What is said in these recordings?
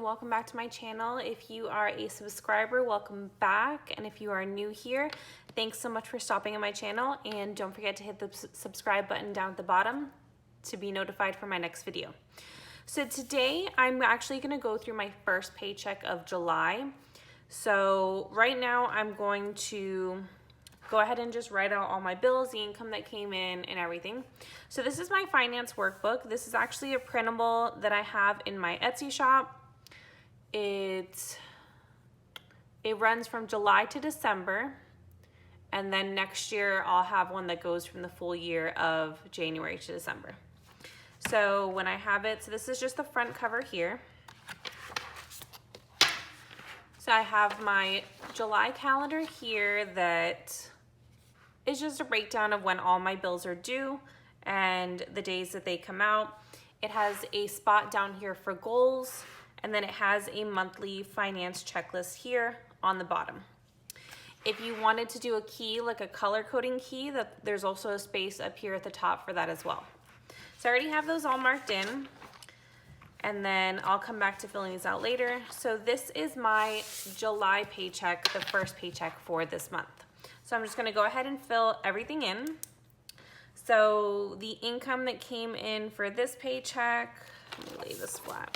welcome back to my channel. If you are a subscriber, welcome back, and if you are new here, thanks so much for stopping on my channel, and don't forget to hit the subscribe button down at the bottom to be notified for my next video. So today I'm actually going to go through my first paycheck of July. So right now I'm going to go ahead and just write out all my bills, the income that came in, and everything. So this is my finance workbook. This is actually a printable that I have in my Etsy shop. It runs from July to December, and then next year I'll have one that goes from the full year of January to December. So when I have it, so this is just the front cover here. So I have my July calendar here that is just a breakdown of when all my bills are due and the days that they come out. It has a spot down here for goals, and then it has a monthly finance checklist here on the bottom. If you wanted to do a key, like a color coding key, there's also a space up here at the top for that as well. So I already have those all marked in, and then I'll come back to filling these out later. So this is my July paycheck, the first paycheck for this month. So I'm just gonna go ahead and fill everything in. So the income that came in for this paycheck, let me lay this flat,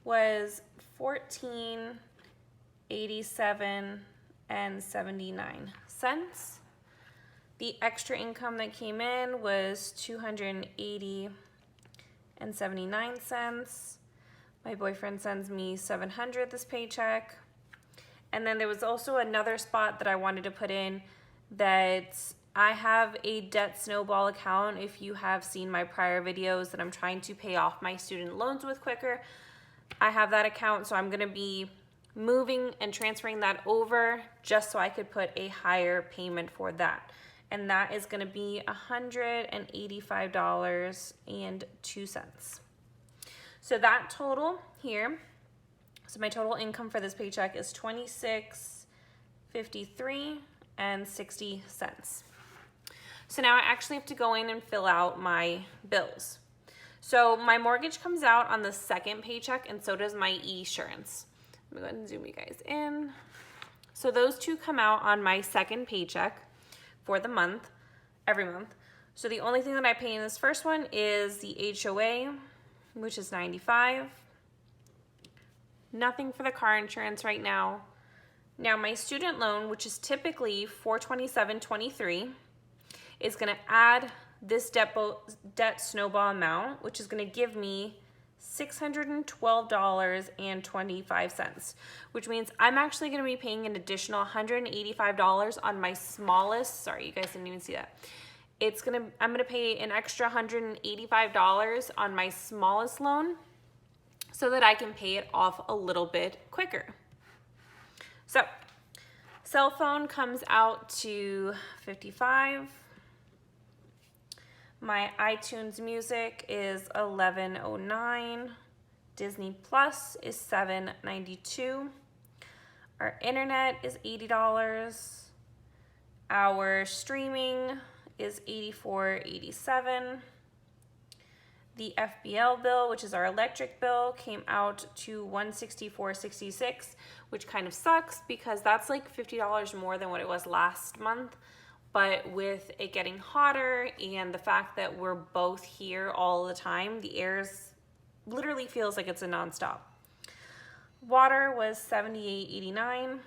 was $14.8779. The extra income that came in was $280.79. My boyfriend sends me $700 this paycheck. And then there was also another spot that I wanted to put in that I have a debt snowball account. If you have seen my prior videos that I'm trying to pay off my student loans with quicker, I have that account, so I'm gonna be moving and transferring that over just so I could put a higher payment for that. And that is gonna be $185.02. So that total here, so my total income for this paycheck is $26.53.60. So now I actually have to go in and fill out my bills. So my mortgage comes out on the second paycheck, and so does my insurance. Let me go ahead and zoom you guys in. So those two come out on my second paycheck for the month, every month. So the only thing that I pay in this first one is the HOA, which is $95. Nothing for the car insurance right now. Now my student loan, which is typically $427.23, is gonna add this debt snowball amount, which is gonna give me $612.25, which means I'm actually gonna be paying an additional $185 on my smallest, sorry, you guys didn't even see that. I'm gonna pay an extra $185 on my smallest loan so that I can pay it off a little bit quicker. So, cell phone comes out to $55. My iTunes music is $11.09. Disney Plus is $7.92. Our internet is $80. Our streaming is $84.87. The FBL bill, which is our electric bill, came out to $164.66, which kind of sucks because that's like $50 more than what it was last month. But with it getting hotter and the fact that we're both here all the time, the air literally feels like it's a nonstop. Water was $78.89.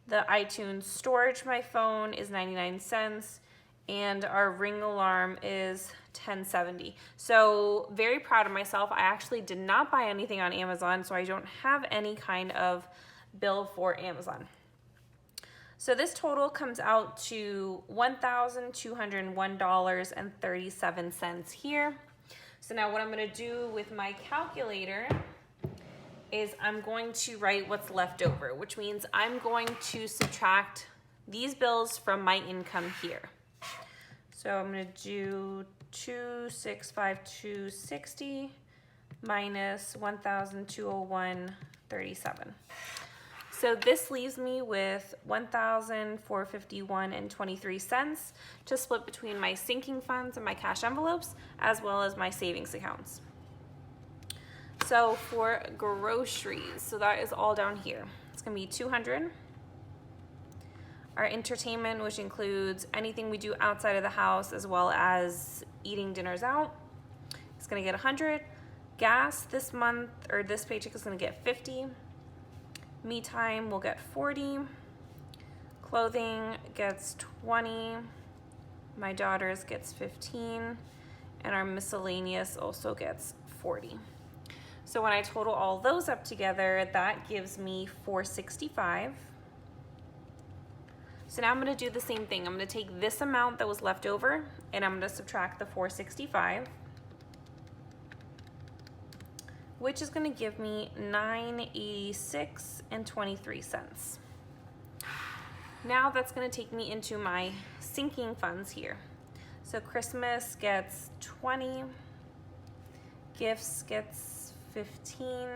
The iTunes storage for my phone is 99 cents. And our Ring alarm is $10.70. So very proud of myself. I actually did not buy anything on Amazon, so I don't have any kind of bill for Amazon. So this total comes out to $1,201.37 here. So now what I'm gonna do with my calculator is I'm going to write what's left over, which means I'm going to subtract these bills from my income here. So I'm gonna do 2,652.60 minus 1,201.37. So this leaves me with $1,451.23 to split between my sinking funds and my cash envelopes, as well as my savings accounts. So for groceries, so that is all down here. It's gonna be 200. Our entertainment, which includes anything we do outside of the house as well as eating dinners out, is gonna get 100. Gas this month, or this paycheck, is gonna get 50. Me time will get 40. Clothing gets 20. My daughter's gets 15. And our miscellaneous also gets 40. So when I total all those up together, that gives me 465. So now I'm gonna do the same thing. I'm gonna take this amount that was left over and I'm gonna subtract the 465, which is gonna give me 986 and 23 cents. Now that's gonna take me into my sinking funds here. So Christmas gets 20, gifts gets 15,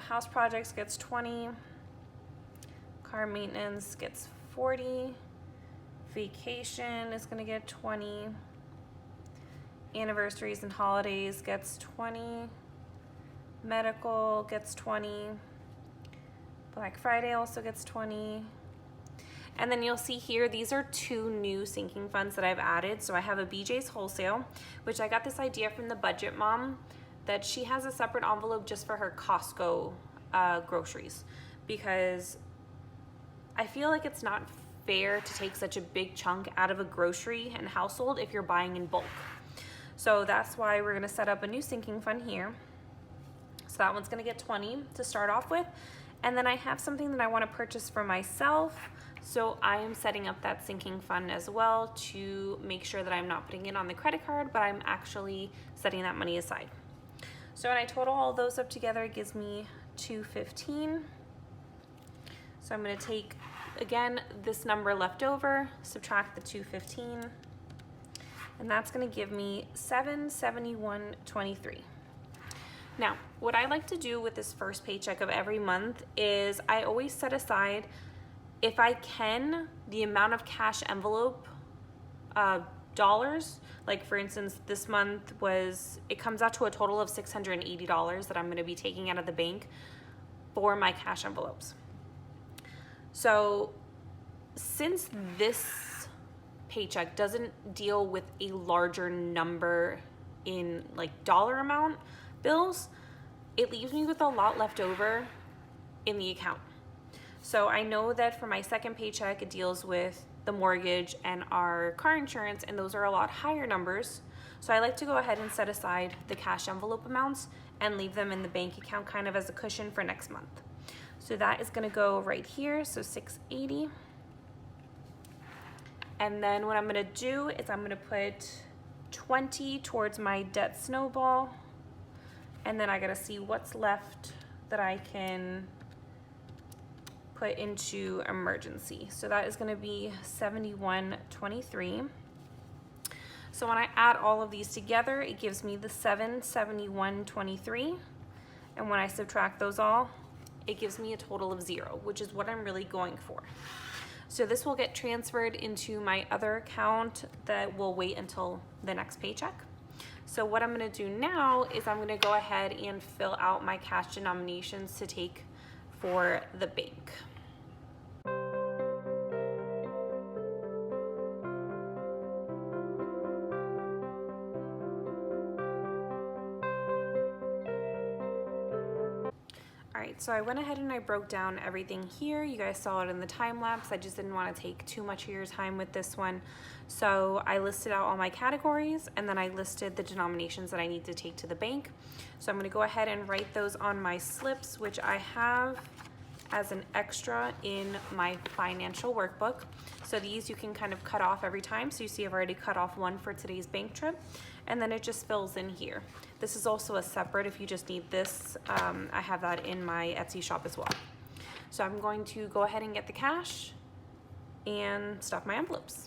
house projects gets 20, car maintenance gets 40, vacation is gonna get 20, anniversaries and holidays gets 20, medical gets 20, Black Friday also gets 20. And then you'll see here, these are 2 new sinking funds that I've added. So I have a BJ's Wholesale, which I got this idea from the budget mom, that she has a separate envelope just for her Costco groceries, because I feel like it's not fair to take such a big chunk out of a grocery and household if you're buying in bulk. So that's why we're gonna set up a new sinking fund here. So that one's gonna get 20 to start off with. And then I have something that I wanna purchase for myself. So I am setting up that sinking fund as well to make sure that I'm not putting it on the credit card, but I'm actually setting that money aside. So when I total all those up together, it gives me 215. So I'm gonna take, again, this number left over, subtract the 215, and that's gonna give me 771.23. Now, what I like to do with this first paycheck of every month is I always set aside, if I can, the amount of cash envelope dollars. Like for instance, this month it comes out to a total of $680 that I'm gonna be taking out of the bank for my cash envelopes. So since this paycheck doesn't deal with a larger number in like dollar amount bills, it leaves me with a lot left over in the account. So I know that for my second paycheck, it deals with the mortgage and our car insurance, and those are a lot higher numbers. So I like to go ahead and set aside the cash envelope amounts and leave them in the bank account kind of as a cushion for next month. So that is gonna go right here, so 680. And then what I'm gonna do is I'm gonna put 20 towards my debt snowball, and then I gotta see what's left that I can put into emergency. So that is gonna be 71.23. So when I add all of these together, it gives me the 771.23. And when I subtract those all, it gives me a total of 0, which is what I'm really going for. So this will get transferred into my other account that will wait until the next paycheck. So what I'm gonna do now is I'm gonna go ahead and fill out my cash denominations to take for the bank. Alright, so I went ahead and I broke down everything here. You guys saw it in the time lapse. I just didn't want to take too much of your time with this one. So I listed out all my categories, and then I listed the denominations that I need to take to the bank. So I'm going to go ahead and write those on my slips, which I have as an extra in my financial workbook. So these you can kind of cut off every time. So you see I've already cut off one for today's bank trip, and then it just fills in here. This is also a separate if you just need this. I have that in my Etsy shop as well. So I'm going to go ahead and get the cash and stuff my envelopes.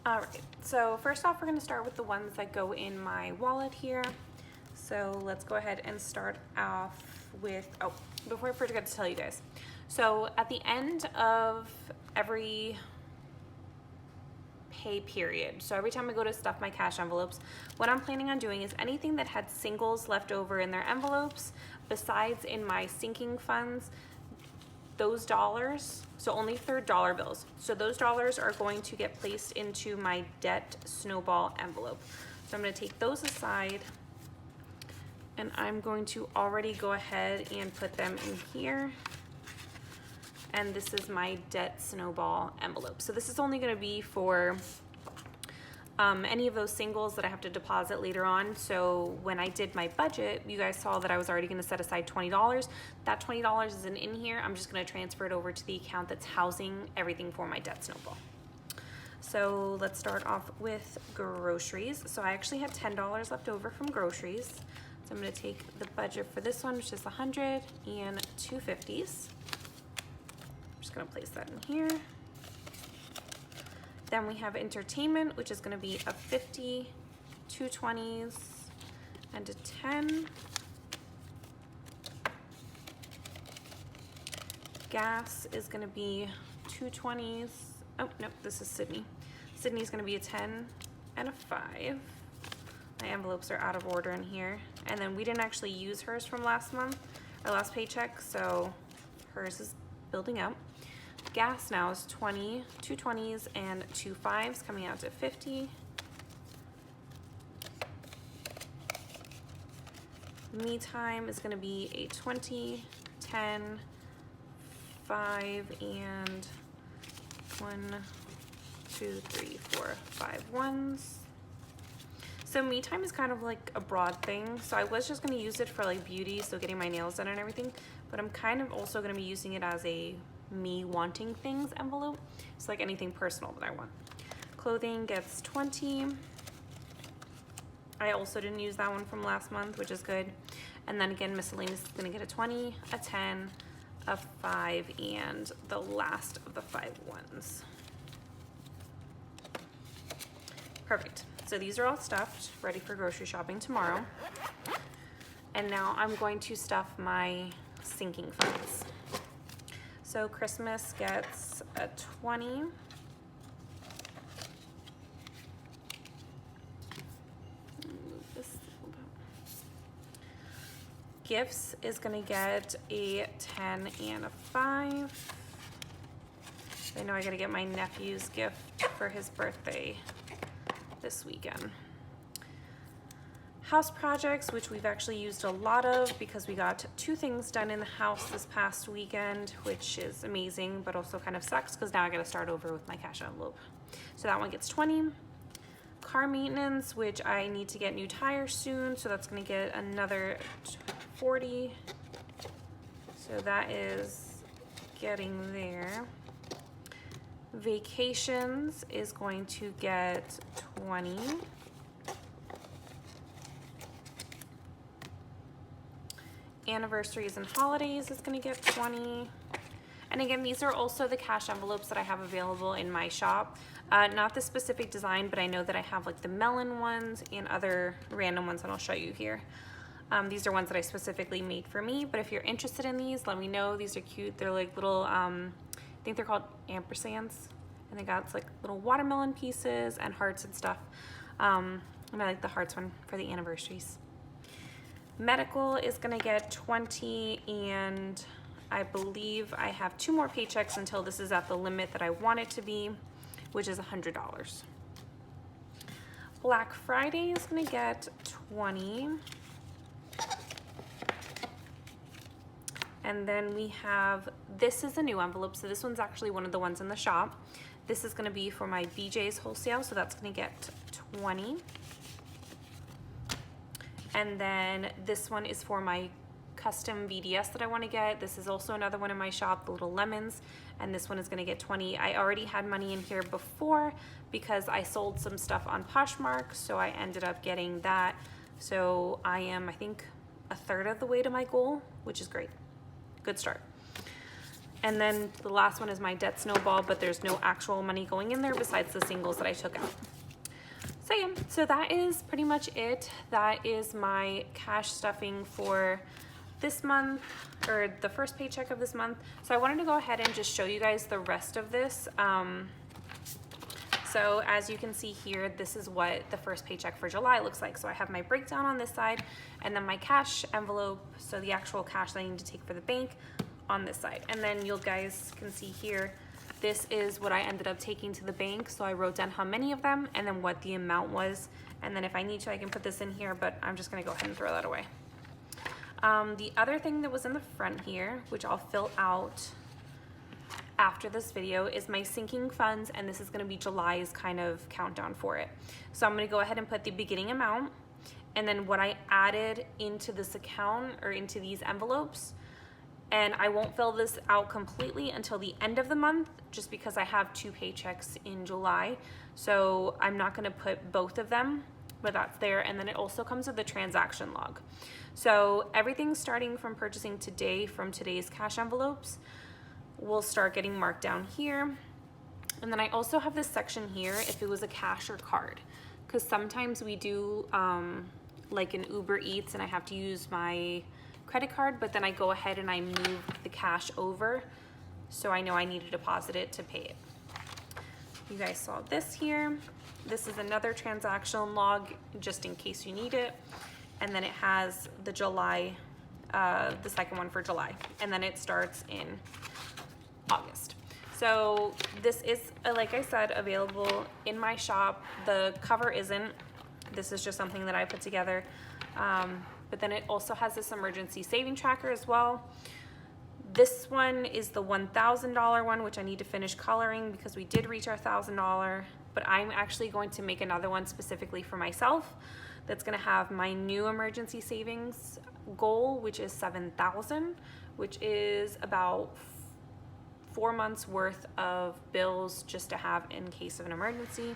All right, so first off, we're gonna start with the ones that go in my wallet here. So let's go ahead and start off with, before I forget to tell you guys. So at the end of every pay period. So every time I go to stuff my cash envelopes, what I'm planning on doing is anything that had singles left over in their envelopes, besides in my sinking funds, those dollars, so only if they're dollar bills, so those dollars are going to get placed into my debt snowball envelope. So I'm going to take those aside, and I'm going to already go ahead and put them in here. And this is my debt snowball envelope. So this is only going to be for any of those singles that I have to deposit later on. So when I did my budget, you guys saw that I was already going to set aside $20. That $20 isn't in here. I'm just going to transfer it over to the account that's housing everything for my debt snowball. So let's start off with groceries. So I actually had $10 left over from groceries. So I'm going to take the budget for this one, which is 100 and 250s. I'm just going to place that in here. Then we have entertainment, which is going to be a 50, 2 20s, and a 10. Gas is going to be 2 20s. Oh, no, this is Sydney. Sydney's going to be a 10 and a 5. My envelopes are out of order in here. And then we didn't actually use hers from last month, our last paycheck, so hers is building up. Gas now is 20, 2 20s, and 2 5s, coming out to 50. Me time is going to be a 20, 10, 5, and 1, 2, 3, 4, 5 ones. So me time is kind of like a broad thing. So I was just going to use it for like beauty, so getting my nails done and everything. But I'm kind of also going to be using it as a me wanting things envelope. It's like anything personal that I want. Clothing gets 20. I also didn't use that one from last month, which is good. And then again, miscellaneous is going to get a 20, a 10, a 5, and the last of the 5 ones. Perfect. So these are all stuffed, ready for grocery shopping tomorrow. And now I'm going to stuff my sinking funds. So Christmas gets a 20. Gifts is going to get a 10 and a 5. I know I got to get my nephew's gift for his birthday this weekend. House projects, which we've actually used a lot of because we got 2 things done in the house this past weekend, which is amazing, but also kind of sucks because now I got to start over with my cash envelope. So that one gets 20. Car maintenance, which I need to get new tires soon, so that's going to get another 40. So that is getting there. Vacations is going to get 20. Anniversaries and holidays is going to get 20. And again, these are also the cash envelopes that I have available in my shop. Not the specific design, but I know that I have like the melon ones and other random ones that I'll show you here. These are ones that I specifically made for me, but if you're interested in these, let me know. These are cute. They're like little, I think they're called ampersands, and they got like little watermelon pieces and hearts and stuff. And I like the hearts one for the anniversaries. Medical is gonna get 20, and I believe I have 2 more paychecks until this is at the limit that I want it to be, which is $100. Black Friday is gonna get 20. And then we have, this is a new envelope, so this one's actually one of the ones in the shop. This is gonna be for my BJ's wholesale, so that's gonna get 20. And then this one is for my custom VDS that I want to get. This is also another one in my shop, the little lemons, and this one is going to get 20. I already had money in here before because I sold some stuff on Poshmark, so I ended up getting that. So I am, I think, a third of the way to my goal, which is great. Good start. And then the last one is my debt snowball, but there's no actual money going in there besides the singles that I took out. So yeah, so that is pretty much it. That is my cash stuffing for this month, or the first paycheck of this month. So I wanted to go ahead and just show you guys the rest of this. So as you can see here, this is what the first paycheck for July looks like. So I have my breakdown on this side and then my cash envelope, so the actual cash that I need to take for the bank, on this side. And then you guys can see here, this is what I ended up taking to the bank. So I wrote down how many of them and then what the amount was. And then if I need to, I can put this in here, but I'm just gonna go ahead and throw that away. The other thing that was in the front here, which I'll fill out after this video, is my sinking funds, and this is gonna be July's kind of countdown for it. So I'm gonna go ahead and put the beginning amount and then what I added into this account or into these envelopes. And I won't fill this out completely until the end of the month, just because I have 2 paychecks in July. So I'm not gonna put both of them, but that's there. And then it also comes with the transaction log. So everything starting from purchasing today from today's cash envelopes will start getting marked down here. And then I also have this section here if it was a cash or card, because sometimes we do like an Uber Eats and I have to use my credit card, but then I go ahead and I move the cash over, so I know I need to deposit it to pay it. You guys saw this here. This is another transactional log just in case you need it. And then it has the July, the second one for July. And then it starts in August. So this is, like I said, available in my shop. The cover isn't. This is just something that I put together. But then it also has this emergency saving tracker as well. This one is the $1,000 one, which I need to finish coloring because we did reach our $1,000, but I'm actually going to make another one specifically for myself that's gonna have my new emergency savings goal, which is $7,000, which is about 4 months worth of bills just to have in case of an emergency.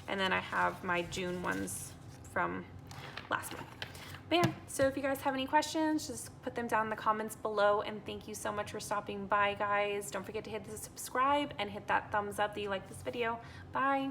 And then I have my June ones from last month. But yeah, so if you guys have any questions, just put them down in the comments below, and thank you so much for stopping by, guys. Don't forget to hit the subscribe and hit that thumbs up that you like this video. Bye.